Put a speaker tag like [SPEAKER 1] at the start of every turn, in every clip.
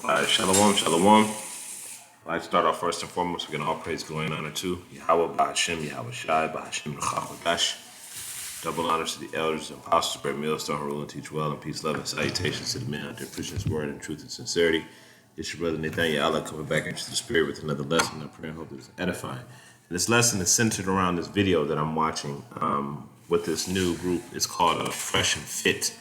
[SPEAKER 1] Shalom, shalom. I'd like to start off first and foremost. We're going to all praise, glory, and honor to Yahweh, Ba'Hashem, Yahweh Shai, Ba'Hashem, Ruchach. Double honors to the elders and apostles, spread millstone, rule and teach well, and peace, love, and salutations to the men out there preaching his word in truth and sincerity. It's your brother Nathaniel Allah coming back into the spirit with another lesson. I pray and hope that it's edifying. And this lesson is centered around this video that I'm watching with this new group. It's called Fresh and Fit.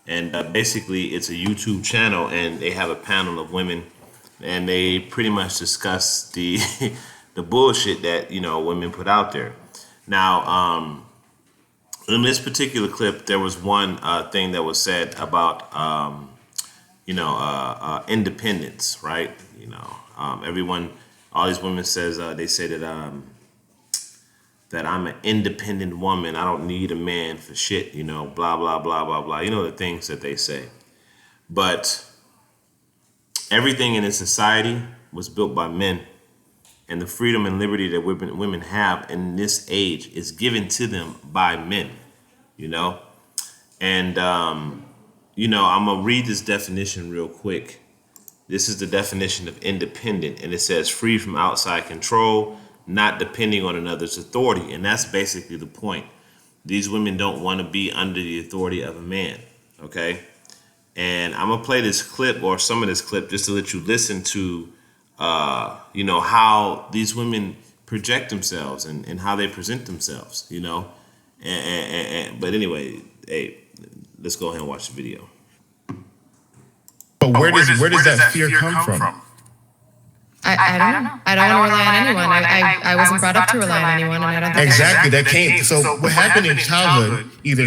[SPEAKER 1] And basically, it's a YouTube channel, and they have a panel of women, and they pretty much discuss the the bullshit that women put out there. Now, in this particular clip, there was one thing that was said about independence, right? Everyone, all these women says they say that I'm an independent woman. I don't need a man for shit, blah, blah, blah, blah, blah. The things that they say. But everything in this society was built by men. And the freedom and liberty that women have in this age is given to them by men, And, I'm going to read this definition real quick. This is the definition of independent. And it says free from outside control, not depending on another's authority. And that's basically the point. These women don't want to be under the authority of a man, okay? And I'm going to play this clip or some of this clip just to let you listen to, how these women project themselves and how they present themselves, But anyway, hey, let's go ahead and watch the video.
[SPEAKER 2] But where does that fear come from?
[SPEAKER 3] I don't know. I don't want to rely on anyone. I wasn't brought up to rely on anyone, and I don't think
[SPEAKER 2] exactly that came. So what happened in childhood? Either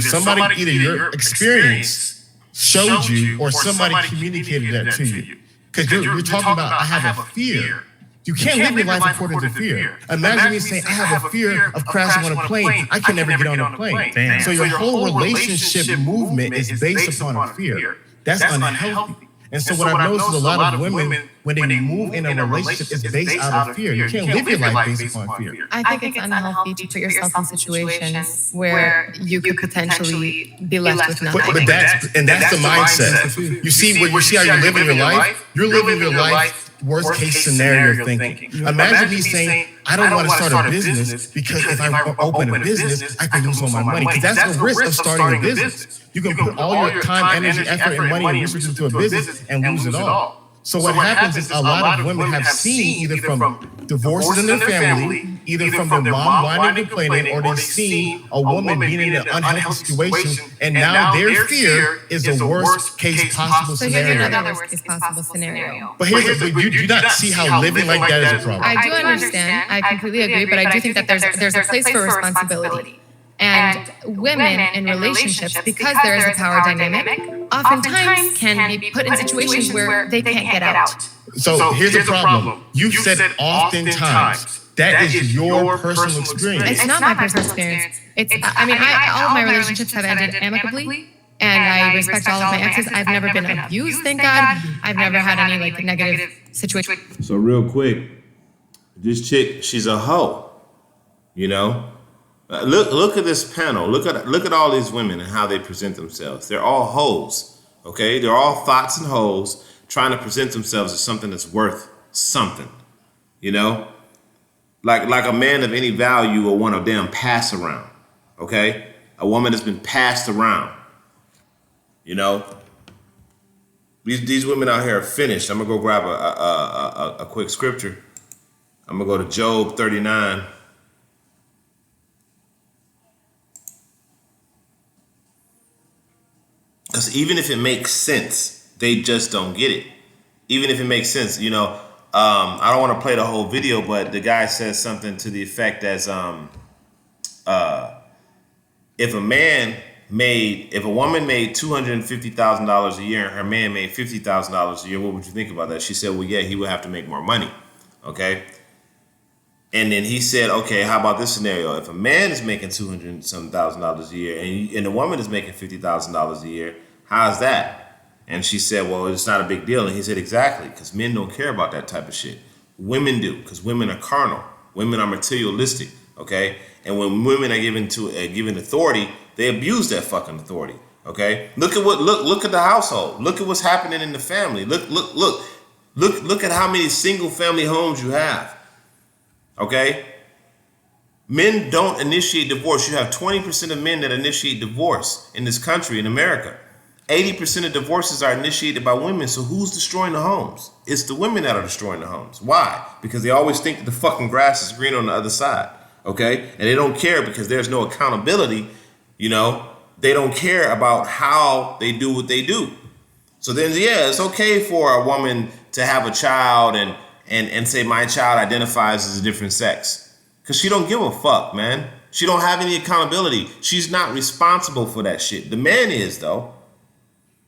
[SPEAKER 2] your experience showed you, or somebody communicated that to you. Because you're talking about, I have a fear. You can't live your life according to fear. Imagine me saying, I have a fear of crashing on a plane. I can never get on a plane. Damn. So your whole relationship movement is based upon a fear. That's unhealthy. And so what I've noticed is a lot of women, when they move in a relationship, it's based out of fear. You can't live your life based upon fear.
[SPEAKER 3] I think it's unhealthy to put yourself in situations where you could potentially be left with nothing.
[SPEAKER 2] But that's the mindset. You see how you're living your life? You're living your life worst case scenario thinking. Imagine me saying, I don't want to start a business because if I open a business, I can lose all my money. Because that's the risk of starting a business. You can put all your time, energy, effort, and money and resources into a business and lose it all. So what happens is a lot of women have seen either from divorces in their family, either from their mom whining and complaining, or they've seen a woman being in an unhealthy situation, and now their fear is the worst case possible scenario.
[SPEAKER 3] So here's another worst case possible scenario.
[SPEAKER 2] But you do not see how living like that is a problem.
[SPEAKER 3] I do understand. I completely agree, but I do think that there's a place for responsibility. And women in relationships, because there is a power dynamic, oftentimes can be put in situations where they can't get out.
[SPEAKER 2] So here's the problem. You said oftentimes. That is your personal experience.
[SPEAKER 3] It's not my personal experience. All of my relationships have ended amicably, and I respect all of my exes. I've never been abused, thank God. I've never had any negative situation.
[SPEAKER 1] So real quick, this chick, she's a hoe, Look at this panel. Look at all these women and how they present themselves. They're all hoes, okay? They're all thoughts and hoes trying to present themselves as something that's worth something, Like a man of any value will want to damn pass around, okay? A woman that's been passed around, These women out here are finished. I'm gonna go grab a quick scripture. I'm gonna go to Job 39. Because even if it makes sense, they just don't get it. Even if it makes sense, I don't want to play the whole video, but the guy says something to the effect as, if a woman made $250,000 a year and her man made $50,000 a year, what would you think about that? She said, well, yeah, he would have to make more money, okay? And then he said, okay, how about this scenario? If a man is making $200,000 a year and a woman is making $50,000 a year, how's that? And she said, well, it's not a big deal. And he said, exactly, because men don't care about that type of shit. Women do, because women are carnal. Women are materialistic, okay? And when women are given authority, they abuse that fucking authority, okay? Look at the household. Look at what's happening in the family. Look. Look at how many single family homes you have. Okay? Men don't initiate divorce. You have 20% of men that initiate divorce in this country, in America. 80% of divorces are initiated by women. So who's destroying the homes? It's the women that are destroying the homes. Why? Because they always think that the fucking grass is green on the other side. Okay? And they don't care because there's no accountability. You know, they don't care about how they do what they do. So then, yeah, it's okay for a woman to have a child and say my child identifies as a different sex. Because she don't give a fuck, man. She don't have any accountability. She's not responsible for that shit. The man is, though.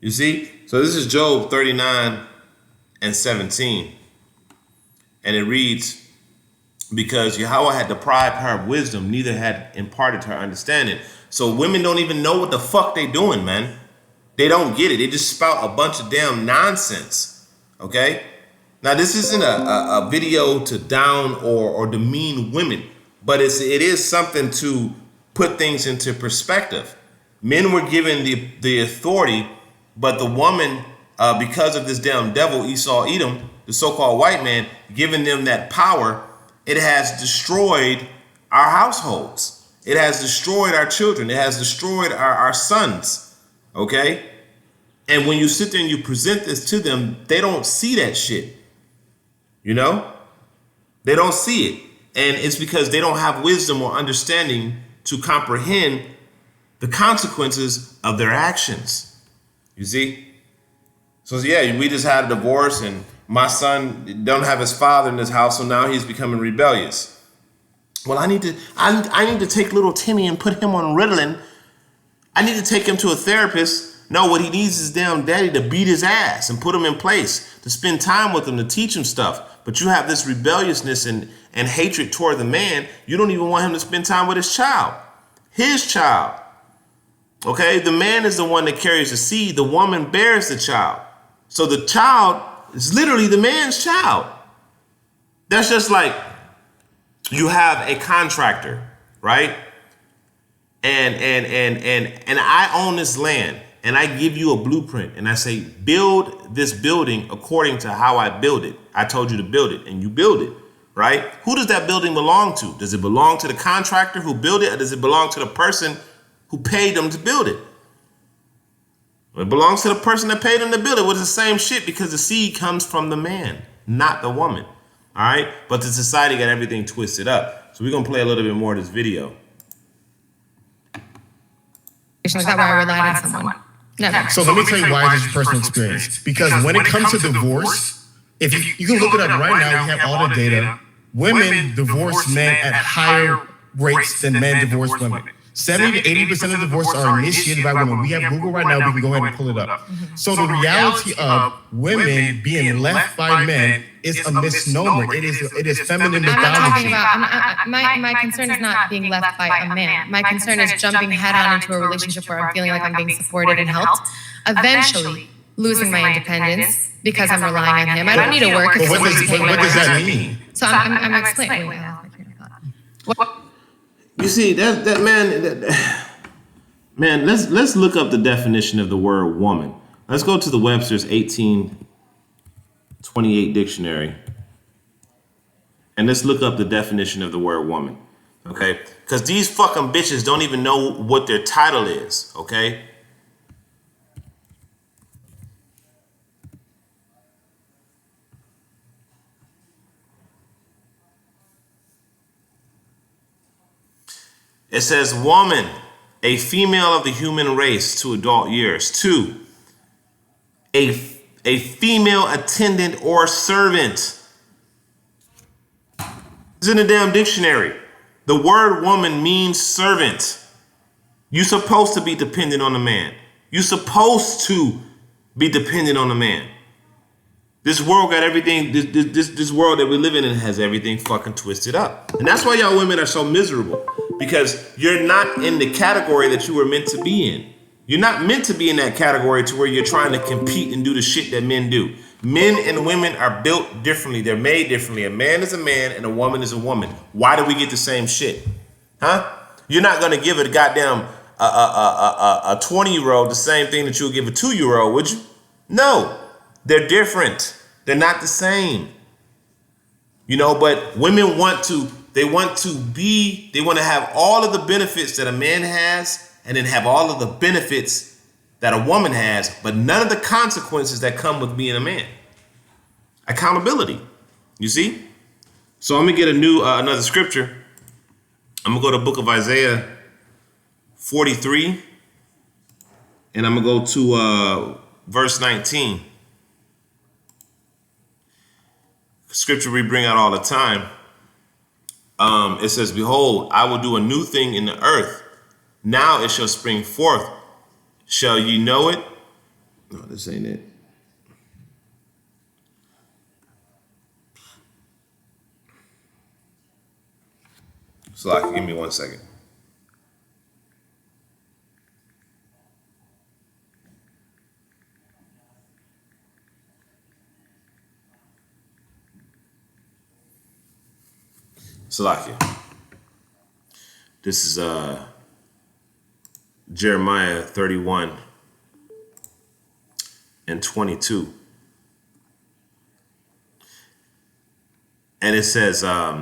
[SPEAKER 1] You see? So this is Job 39:17. And it reads, because Yahweh had deprived her of wisdom, neither had imparted her understanding. So women don't even know what the fuck they doing, man. They don't get it. They just spout a bunch of damn nonsense. Okay? Now, this isn't a video to down or demean women, but it is something to put things into perspective. Men were given the authority, but the woman, because of this damn devil, Esau, Edom, the so-called white man, giving them that power, it has destroyed our households. It has destroyed our children. It has destroyed our sons. Okay? And when you sit there and you present this to them, they don't see that shit. You know? They don't see it. And it's because they don't have wisdom or understanding to comprehend the consequences of their actions. You see? So yeah, we just had a divorce and my son don't have his father in this house, so now he's becoming rebellious. Well, I need to take little Timmy and put him on Ritalin. I need to take him to a therapist. No, what he needs is damn daddy to beat his ass and put him in place, to spend time with him, to teach him stuff. But you have this rebelliousness and hatred toward the man. You don't even want him to spend time with his child. His child. Okay? The man is the one that carries the seed. The woman bears the child. So the child is literally the man's child. That's just like you have a contractor, right? And I own this land. And I give you a blueprint and I say, build this building according to how I build it. I told you to build it and you build it, right? Who does that building belong to? Does it belong to the contractor who built it, or does it belong to the person who paid them to build it? Well, it belongs to the person that paid them to build it. Well, it's the same shit because the seed comes from the man, not the woman. All right. But the society got everything twisted up. So we're going to play a little bit more of this video.
[SPEAKER 3] Like that, why I relied on someone. Never.
[SPEAKER 2] So let me tell you why this is personal experience. Because when it comes to divorce, if you can look it up right now, you have all the data. Women divorce men at higher rates than men divorce women. 70 to 80% of divorces are initiated by women. We have Google right now. We can go ahead and pull it up. So the reality of women being left by men is a misnomer. It is feminine mythology.
[SPEAKER 3] My concern is not being left by a man. My concern is jumping head on into a relationship where I'm feeling like I'm being supported and helped, eventually losing my independence because I'm relying on him. I don't need to work.
[SPEAKER 2] But what does that mean?
[SPEAKER 3] So I'm explaining.
[SPEAKER 1] You see that man. Let's look up the definition of the word woman. Let's go to the Webster's 1828 dictionary, and let's look up the definition of the word woman. Okay, because these fucking bitches don't even know what their title is. Okay. It says woman, a female of the human race to adult years. 2, a female attendant or servant. It's in the damn dictionary. The word woman means servant. You're supposed to be dependent on a man. You're supposed to be dependent on a man. This world got everything, this world that we live in has everything fucking twisted up. And that's why y'all women are so miserable. Because you're not in the category that you were meant to be in. You're not meant to be in that category to where you're trying to compete and do the shit that men do. Men and women are built differently. They're made differently. A man is a man and a woman is a woman. Why do we get the same shit? Huh? You're not going to give a goddamn a 20-year-old the same thing that you would give a 2-year-old, would you? No. They're different. They're not the same. But women want to have all of the benefits that a man has and then have all of the benefits that a woman has, but none of the consequences that come with being a man. Accountability. You see? So I'm going to get another scripture. I'm going to go to the book of Isaiah 43, and I'm going to go to verse 19. Scripture we bring out all the time. It says, behold, I will do a new thing in the earth. Now it shall spring forth. Shall ye know it? No, this ain't it. So give me 1 second. Salakia. This is Jeremiah 31 and 22. And it says,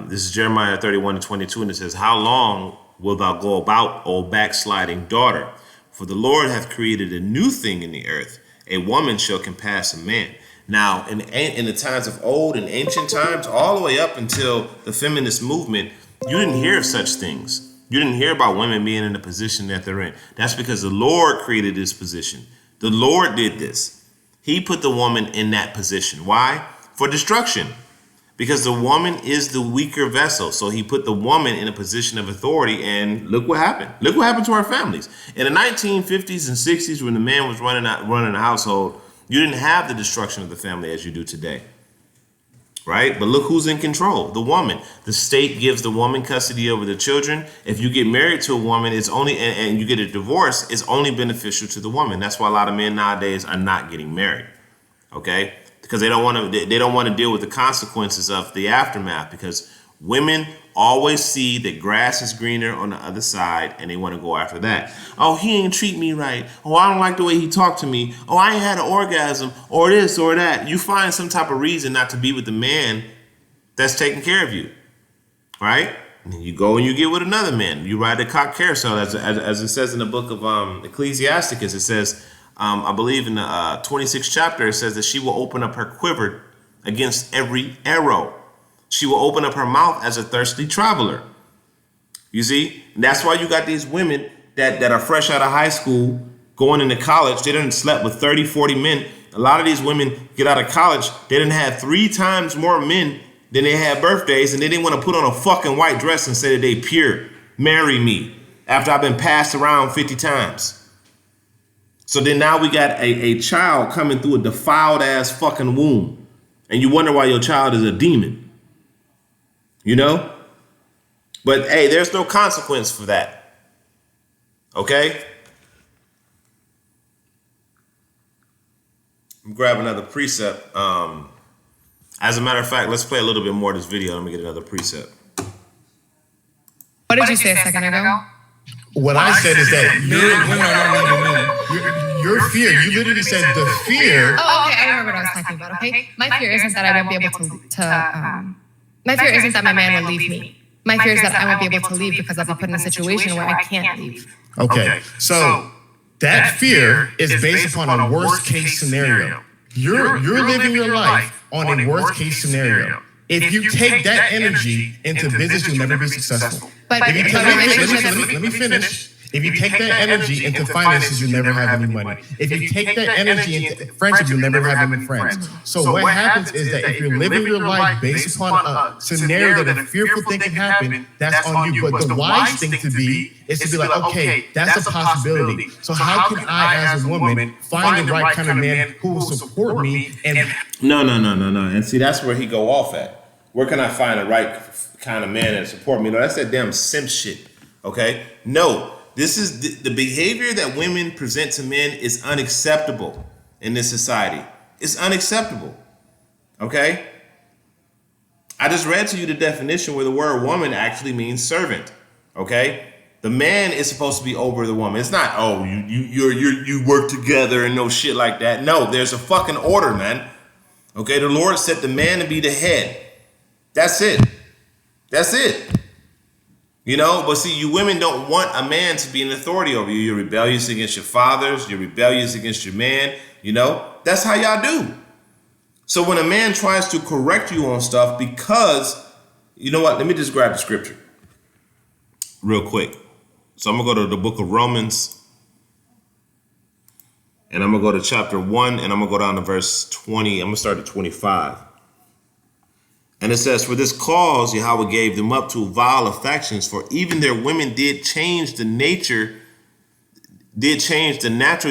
[SPEAKER 1] this is Jeremiah 31 and 22, and it says, how long wilt thou go about, O backsliding daughter? For the Lord hath created a new thing in the earth. A woman shall compass a man. Now, in the times of old, in ancient times, all the way up until the feminist movement, you didn't hear of such things. You didn't hear about women being in the position that they're in. That's because the Lord created this position. The Lord did this. He put the woman in that position. Why? For destruction. Because the woman is the weaker vessel. So he put the woman in a position of authority, and look what happened. Look what happened to our families. In the 1950s and 60s, when the man was running the household, you didn't have the destruction of the family as you do today, right? But look who's in control, the woman. The state gives the woman custody over the children. If you get married to a woman, it's only, and you get a divorce, it's only beneficial to the woman. That's why a lot of men nowadays are not getting married, okay? Because they don't want to deal with the consequences of the aftermath, because women always see that grass is greener on the other side, and they want to go after that. Oh, he ain't treat me right. Oh, I don't like the way he talked to me. Oh, I ain't had an orgasm, or this or that. You find some type of reason not to be with the man that's taking care of you, right? And then you go and you get with another man. You ride the cock carousel, as it says in the book of Ecclesiasticus. It says, I believe in the 26th chapter, it says that she will open up her quiver against every arrow. She will open up her mouth as a thirsty traveler. You see? And that's why you got these women that are fresh out of high school going into college. They done slept with 30, 40 men. A lot of these women get out of college. They done had 3 times more men than they had birthdays, and they didn't want to put on a fucking white dress and say that they pure. Marry me after I've been passed around 50 times. So then now we got a child coming through a defiled ass fucking womb. And you wonder why your child is a demon. But hey, there's no consequence for that. Okay? Grab another precept. As a matter of fact, let's play a little bit more of this video. Let me get another precept.
[SPEAKER 3] What did you say a second ago?
[SPEAKER 2] What I said is that your fear, you literally said the fear.
[SPEAKER 3] Oh, okay, I remember what I was talking about, okay? My fear isn't that I won't be able my fear isn't that my man will leave me. My fear is that I won't be able to leave because I'll be put in a situation where I can't leave.
[SPEAKER 2] Okay, so that fear is based upon a worst case scenario. You're living your life on a worst case scenario. If you take that energy into business, you'll never be successful.
[SPEAKER 3] But
[SPEAKER 2] let me finish. If you take that energy into finances, you'll never have any money. If you take that energy into friendship, you'll never have any friends. So what happens is that if you're living your life based upon a scenario that a fearful thing can happen, that's on you. But the wise thing to be is to be like, okay, that's a possibility. So how can I, as a woman, find the right kind of man who will support me? And
[SPEAKER 1] No. And see, that's where he go off at. Where can I find the right kind of man that support me? No, that's that damn simp shit. Okay? No. This is the behavior that women present to men is unacceptable in this society. It's unacceptable. Okay? I just read to you the definition where the word woman actually means servant. Okay? The man is supposed to be over the woman. It's not, oh, you work together and no shit like that. No, there's a fucking order, man. Okay, the Lord set the man to be the head. That's it. That's it. You know, but see, you women don't want a man to be an authority over you. You're rebellious against your fathers. You're rebellious against your man. You know, that's how y'all do. So when a man tries to correct you on stuff because, you know what? Let me just grab the scripture real quick. So I'm going to go to the book of Romans. And I'm going to go to chapter 1. And I'm going to go down to verse 20. I'm going to start at 25. And it says, for this cause Yahweh gave them up to vile affections, for even their women did change the natural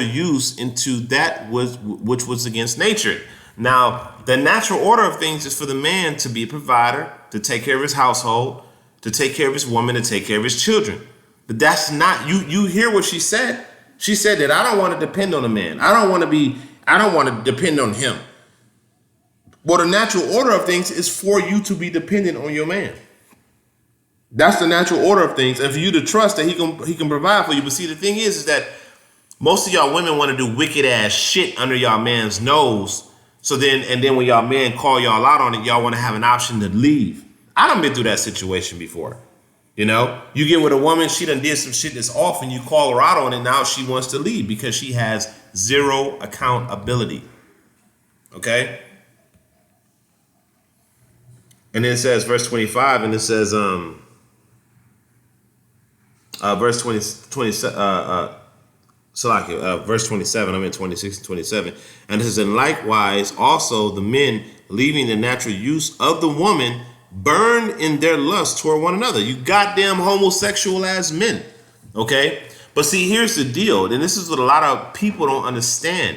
[SPEAKER 1] use into that which was against nature. Now, the natural order of things is for the man to be a provider, to take care of his household, to take care of his woman, to take care of his children. But that's not, you hear what she said? She said that I don't want to depend on a man. I don't want to depend on him. Well, the natural order of things is for you to be dependent on your man. That's the natural order of things, and for you to trust that he can provide for you. But see, the thing is that most of y'all women want to do wicked ass shit under y'all man's nose. So then when y'all man call y'all out on it, y'all want to have an option to leave. I done been through that situation before. You know, you get with a woman, she done did some shit that's off, and you call her out on it. Now she wants to leave because she has zero accountability. Okay. And then it says, verse 25, and it says, verse 27, I'm in 26 and 27. And it says, and likewise also the men, leaving the natural use of the woman, burn in their lust toward one another. You goddamn homosexual ass men. Okay. But see, here's the deal. And this is what a lot of people don't understand.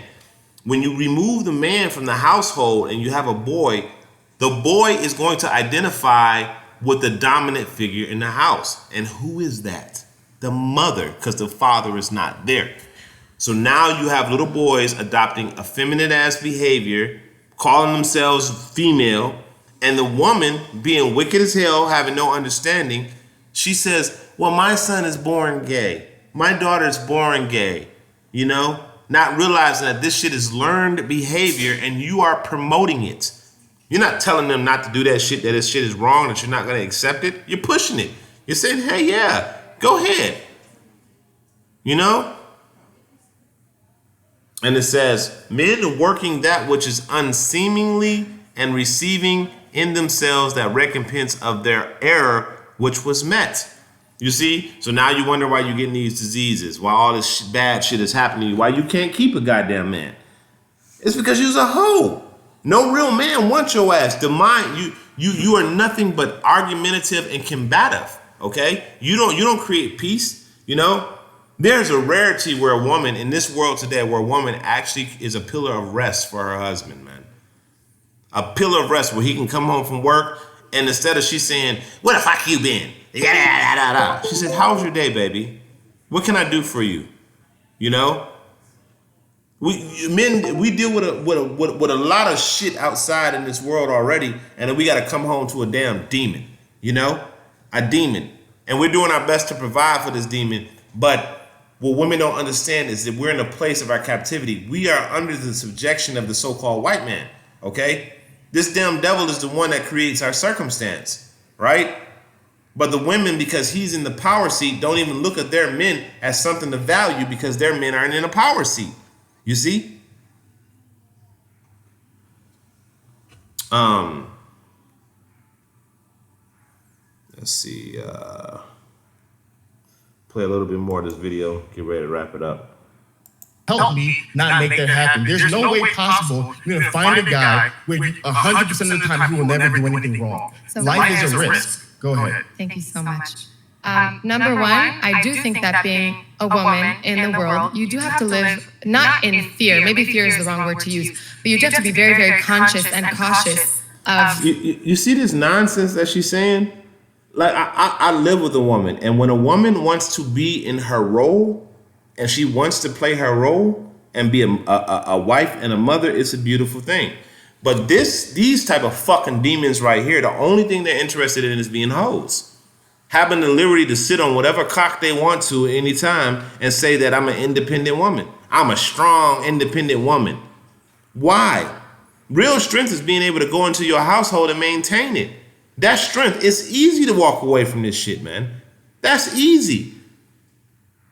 [SPEAKER 1] When you remove the man from the household and you have a boy, the boy is going to identify with the dominant figure in the house. And who is that? The mother, because the father is not there. So now you have little boys adopting effeminate ass behavior, calling themselves female, and the woman being wicked as hell, having no understanding. She says, well, my son is born gay. My daughter is born gay. You know, not realizing that this shit is learned behavior and you are promoting it. You're not telling them not to do that shit, that this shit is wrong, that you're not going to accept it. You're pushing it. You're saying, hey, yeah, go ahead. You know? And it says, men working that which is unseemingly and receiving in themselves that recompense of their error which was met. You see? So now you wonder why you're getting these diseases, why all this bad shit is happening to you, why you can't keep a goddamn man. It's because you're a hoe. No real man wants your ass. The mind, you are nothing but argumentative and combative. Okay? You don't create peace. You know? There's a rarity where a woman in this world today, where a woman actually is a pillar of rest for her husband, man. A pillar of rest where he can come home from work, and instead of she saying, "Where the fuck you been?" She says, "How was your day, baby? What can I do for you?" You know? We deal with a lot of shit outside in this world already, and then we got to come home to a damn demon, you know, a demon, and we're doing our best to provide for this demon. But what women don't understand is that we're in a place of our captivity. We are under the subjection of the so-called white man. Okay, this damn devil is the one that creates our circumstance, right? But the women, because he's in the power seat, don't even look at their men as something to value because their men aren't in a power seat. You see? Let's see. Play a little bit more of this video. Get ready to wrap it up.
[SPEAKER 2] Help me not make that happen. There's no way possible you're going to find a guy where 100% of the time he will never do anything wrong.
[SPEAKER 3] So
[SPEAKER 2] life is a risk. Go ahead.
[SPEAKER 3] Thank you so much. Number one, I do think that being a woman in the world, you do have to live not in fear. Maybe fear is the wrong word to use, but you do have to be very, very conscious and cautious of.
[SPEAKER 1] You see this nonsense that she's saying? Like, I live with a woman, and when a woman wants to be in her role, and she wants to play her role and be a wife and a mother, it's a beautiful thing. But these type of fucking demons right here, the only thing they're interested in is being hoes. Having the liberty to sit on whatever cock they want to at any time and say that I'm an independent woman. I'm a strong, independent woman. Why? Real strength is being able to go into your household and maintain it. That's strength. It's easy to walk away from this shit, man. That's easy.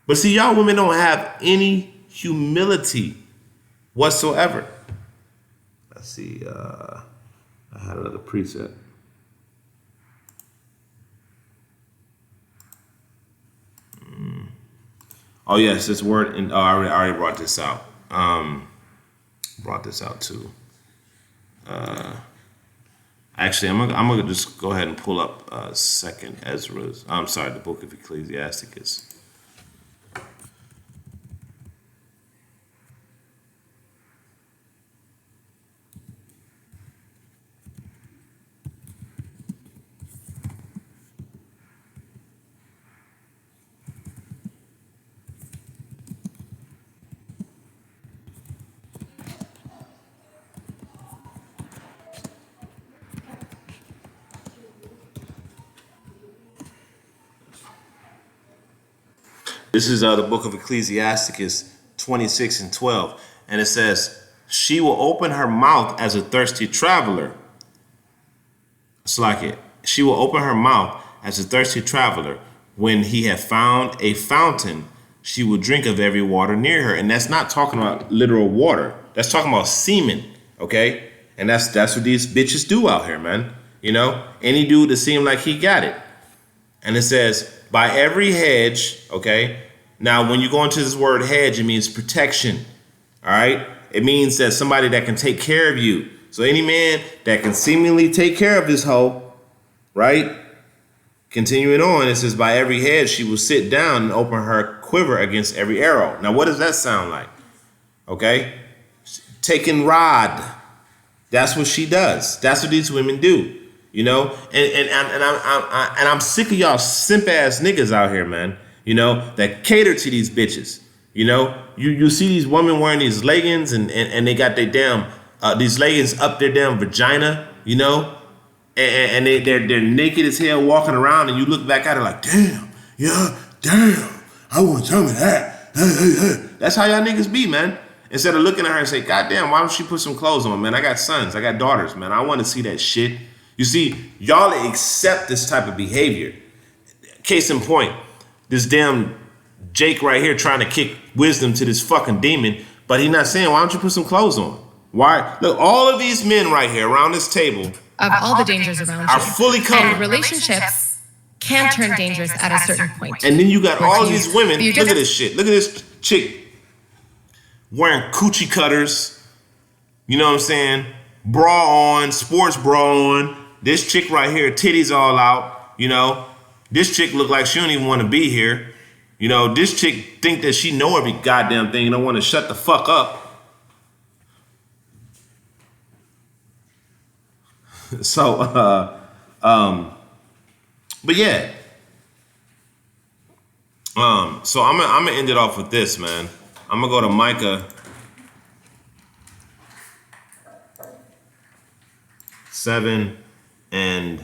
[SPEAKER 1] But see, y'all women don't have any humility whatsoever. Let's see. I had another preset. Oh yes, this word. And I already brought this out. Brought this out too. Actually, I'm gonna just go ahead and pull up Second Ezra's. I'm sorry, the book of Ecclesiasticus. This is the book of Ecclesiasticus 26 and 12. And it says, she will open her mouth as a thirsty traveler. It's like it. She will open her mouth as a thirsty traveler. When he had found a fountain, she will drink of every water near her. And that's not talking about literal water. That's talking about semen, okay? And that's what these bitches do out here, man. You know, any dude that seem like he got it. And it says, by every hedge, okay? Now, when you go into this word hedge, it means protection, all right? It means that somebody that can take care of you. So any man that can seemingly take care of this hoe, right? Continuing on, it says, by every hedge she will sit down and open her quiver against every arrow. Now, what does that sound like? Okay? Taking rod. That's what she does. That's what these women do. You know, and I'm sick of y'all simp ass niggas out here, man. You know, that cater to these bitches. You know, you see these women wearing these leggings and they got their damn these leggings up their damn vagina. You know, and they're naked as hell walking around, and you look back at her like, damn, yeah, damn, I want some of that. That's how y'all niggas be, man. Instead of looking at her and say, God damn, why don't she put some clothes on, man? I got sons, I got daughters, man. I want to see that shit. You see, y'all accept this type of behavior. Case in point, this damn Jake right here trying to kick wisdom to this fucking demon, but he's not saying, why don't you put some clothes on? Why? Look, all of these men right here around this table
[SPEAKER 3] of all the dangers around
[SPEAKER 1] are
[SPEAKER 3] you.
[SPEAKER 1] fully covered.
[SPEAKER 3] And relationships can turn dangerous at a certain point.
[SPEAKER 1] And then you got all these women. Look at this shit. Look at this chick wearing coochie cutters. You know what I'm saying? Bra on, sports bra on. This chick right here, titties all out, you know. This chick look like she don't even want to be here. You know, this chick think that she know every goddamn thing and don't want to shut the fuck up. So, but yeah. So I'm gonna end it off with this, man. I'm gonna go to Micah 7 and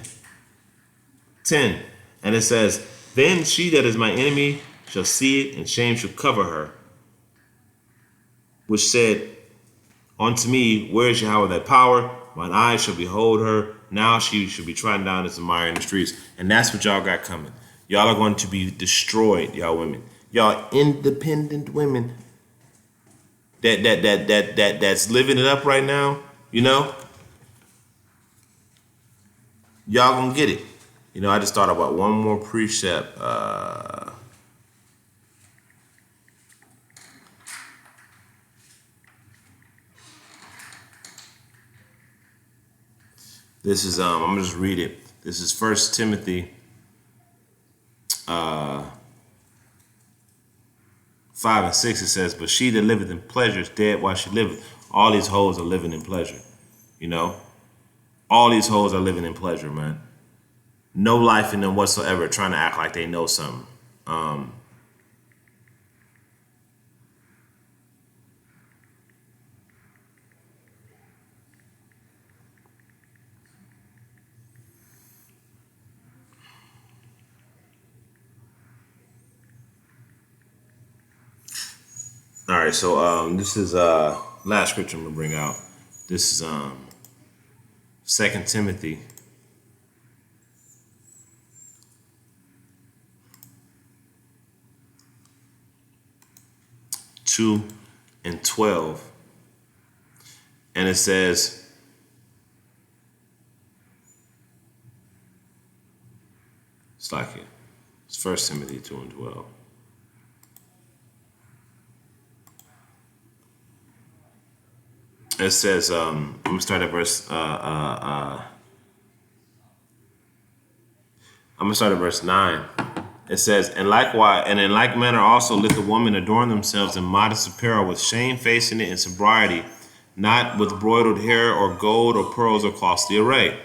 [SPEAKER 1] 10, and it says, then she that is my enemy shall see it, and shame shall cover her, which said unto me, where is Yahweh thy power? Mine eyes shall behold her. Now she shall be trodden down as the mire in the streets. And that's what y'all got coming. Y'all are going to be destroyed, y'all women. Y'all independent women that's living it up right now, you know. Y'all gonna get it. You know, I just thought about one more precept. This is I'm gonna just read it. This is 1 Timothy 5 and 6. It says, but she that liveth in pleasure is dead while she liveth. All these hoes are living in pleasure. You know? All these hoes are living in pleasure, man. No life in them whatsoever, trying to act like they know something. All right, so this is last scripture I'm gonna bring out. This is 2 Timothy 2:12. And it says, it's 1 Timothy 2:12. It says, I'm gonna start at verse 9. It says, and likewise, and in like manner also let the women adorn themselves in modest apparel, with shamefacedness and sobriety, not with broidered hair or gold or pearls or costly array.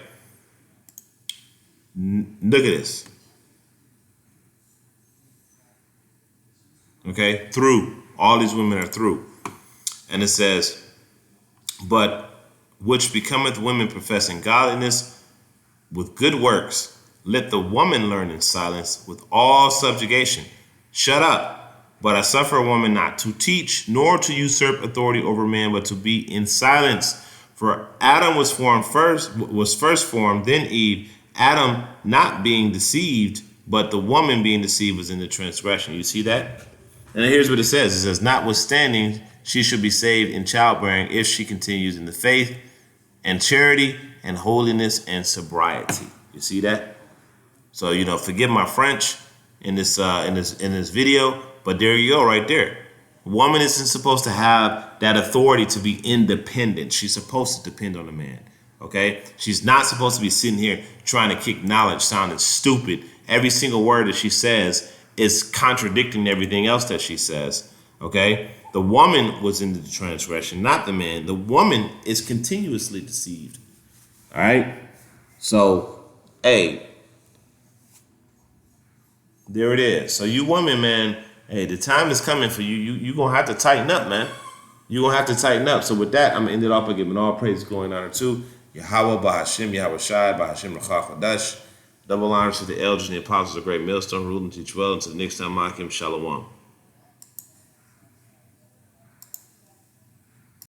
[SPEAKER 1] Look at this. Okay, through. All these women are through. And it says, but which becometh women professing godliness with good works, let the woman learn in silence with all subjugation. Shut up. But I suffer a woman not to teach, nor to usurp authority over man, but to be in silence. For Adam was first formed, then Eve. Adam not being deceived, but the woman being deceived was in the transgression. You see that? And here's what it says. It says, notwithstanding, she should be saved in childbearing if she continues in the faith and charity and holiness and sobriety. You see that? So, forgive my French in this video, but there you go right there. Woman isn't supposed to have that authority to be independent. She's supposed to depend on a man. Okay? She's not supposed to be sitting here trying to kick knowledge, sounding stupid. Every single word that she says is contradicting everything else that she says. Okay? The woman was in the transgression, not the man. The woman is continuously deceived. All right? So, hey, there it is. So you women, man, hey, the time is coming for you. You're going to have to tighten up, man. You're going to have to tighten up. So with that, I'm going to end it off by giving all praise, glory, and honor to Yahweh, Bahashim, Yahweh Shai, Bahashim, Rachach, double honors to the elders and the apostles of great millstone, rule and teach well, until the next time, Makim, Shalom.